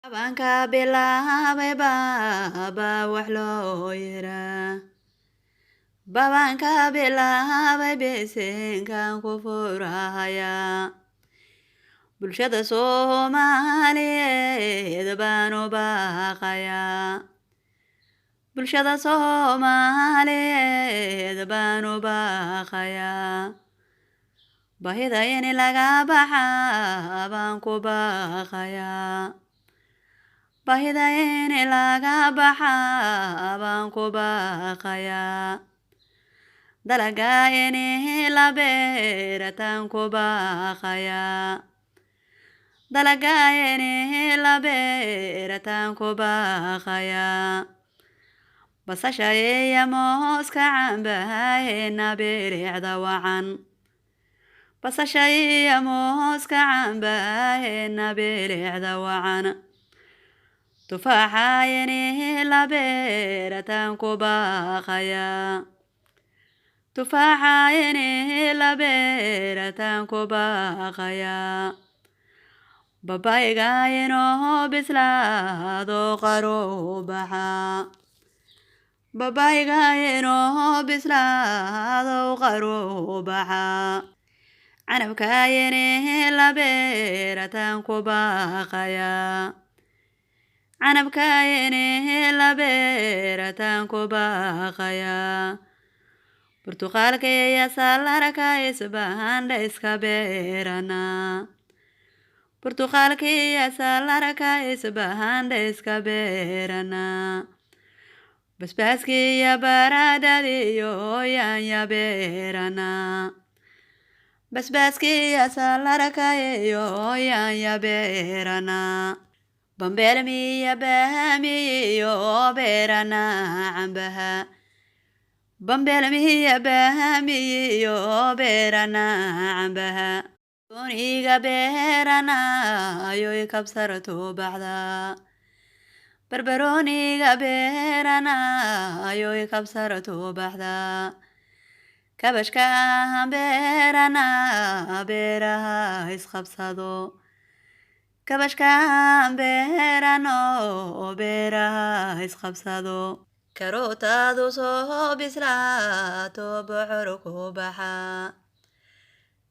Abanka bilaabay baaba wax loo yeraa. Babanka bilaabay bisinkan ku furahayaa. Bulshada Soomaaliyeed baan u baaqayaa. Bulshada Soomaaliyeed baan u baaqayaa. Baahida in laga baxaa baan ku baaqayaa. Baahida in laga baxaa baan ku baaqayaa. Dalaga in la beertaan ku baaqayaa. Dalaga in la beertaan ku baaqayaa. Basasha iyo mooska cambaha ina bilicda wacan. Basasha iyo mooska cambaha ina bilicda wacan. Tufaaxa in la beertaan ku baaqayaa. Tufaaxa in la beertaan ku baaqayaa. Babayga inuu bislaado qaro baxaa. Babayga inuu bislaado qaro baxaa. Canabka in la beertaan ku baaqayaa. Canabka in la beertaan ku baaqayaa. Burtuqaalka iyo salarka isbahan la iska beeranaa. Burtuqaalka iyo salarka isbahan la iska beeranaa. Basbaaska iyo baradhada iyo yaanya beeranaa. Basbaaska iyo salarka iyo yaanya beeranaa. Bambeelmi iyo bahami iyo beeranaa cambaha. Bambeelmi iyo bahami iyo beeranaa cambaha. Dooniga beeranaa ayoy kabsarto baxdaa. Barbarooniga beeranaa ayoy kabsarto baxdaa. Kabashka beeranaa beeraha isqabsado. Kabashka beerano beeraha isqabsado. Karootadu soo bislaato bocor ku baxaa.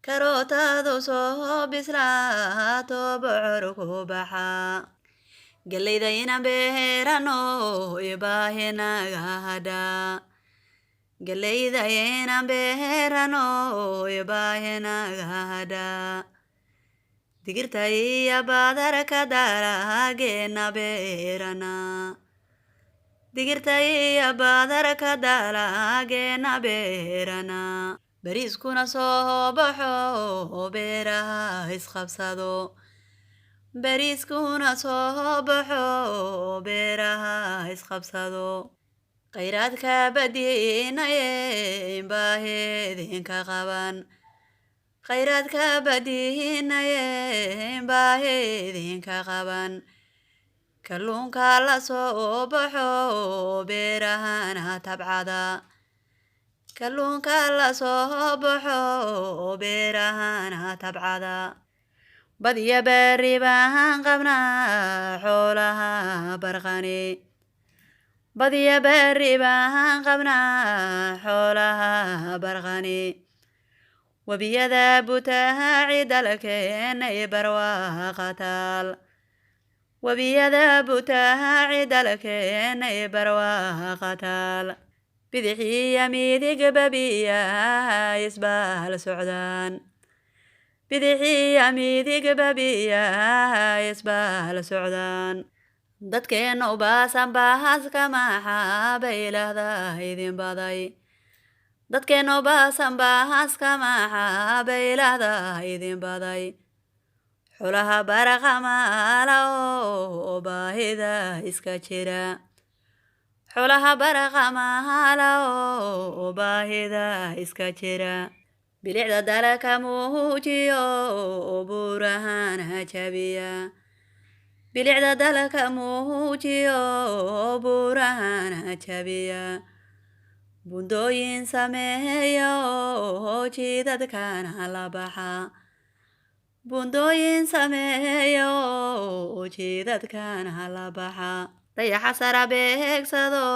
Karootadu soo bislaato bocor ku baxaa. Galleyda ina beerano ibaahinaga hadhaa. Galleyda ina beerano ibaahinaga hadhaa. Digirta iyo badarka dalageena beeranaa. Digirta iyo badarka dalageena beeranaa. Bariiskuna soo baxo beeraha isqabsado. Bariiskuna soo baxo beeraha isqabsado. Khayraadka badinaye baahidinka qaban. Khayraadka badinaye baahidinka qaban. Kalluunka la soo baxo beerahana tabcada. Kalluunka la soo baxo beerahana tabcada. Badiya berri baan qabnaa xoolaha barqani. Badiya berri baan qabnaa xoolaha barqani. Wabiyada butaaci dalkeena barwaaqa taal. Wabiyada butaaci dalkeena barwaaqa taal. Bidixii midig babiyaha isbaal socdaan. Bidixii midig babiyaha isbaal socdaan. Dadkeena u baasan baaska maxaa bay lahdaa idin baday. Dadkeena u baasan baaska maxaa bay lahdaa idin baday. Xoolaha baraqamaala oo baahida iska jira. Xoolaha baraqamaala oo baahida iska jira. Bilicda dalka muujiyo buurahana jabiya. Bilicda dalka muujiyo buurahana jabiya. Bundooyin sameeyo jidadkana la baxa. buundooyin sameeyo ujeedadkan hala baxa dayaxa sara beegsado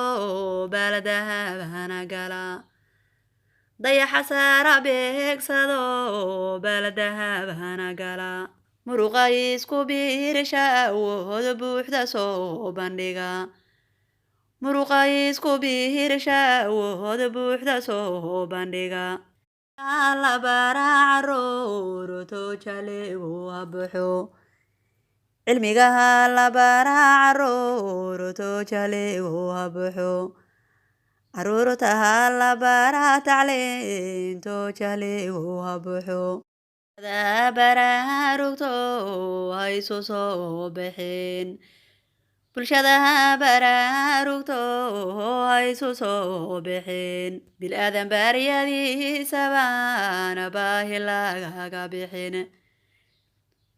baaladahabana gala dayaxa sara beegsado baaladahabana gala muruqa isku biirsha awood buuxda soo bandhiga muruqa isku biirsha awood buuxda soo bandhiga la bara caruurto jaleegu abuxo cilmigaha la bara caruurto jaleegu abuxo caruurtaha la bara tacliinto jaleegu abuxo baraarugto haysu soo bixin bulshada baraarugto haysu soo bixin bilaadan baryadiisabana baahi lagaga bixin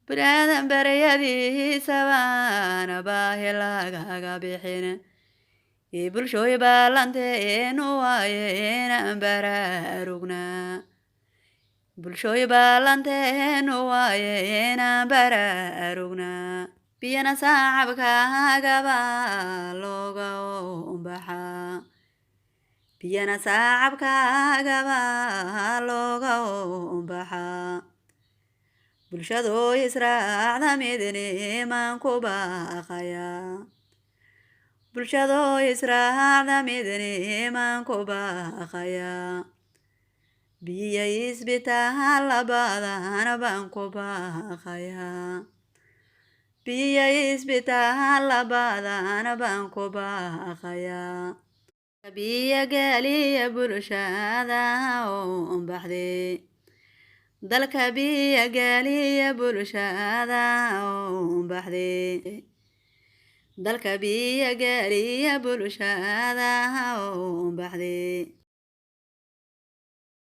bilaadan baryadiisabana baahi lagaga bixin bulshooy baalanteenu waayeenan baraarugnaa bulshooy baalanteenu waayeenan baraarugnaa biyana saacabkaagaba looga ombaxaa biyana saacabkaagaba looga ombaxaa bulshadoo israacda midnimaan ku baaqayaa bulshadoo israacda midnimaan ku baaqayaa biya isbitaal labadan baan ku baaqayaa biya isbitaal labadan baan ku baaqayaa biya gaaliya bulshada ombaxde dalka biya gaaliya bulshada ombaxde dalka biya gaaliya bulshada ombaxde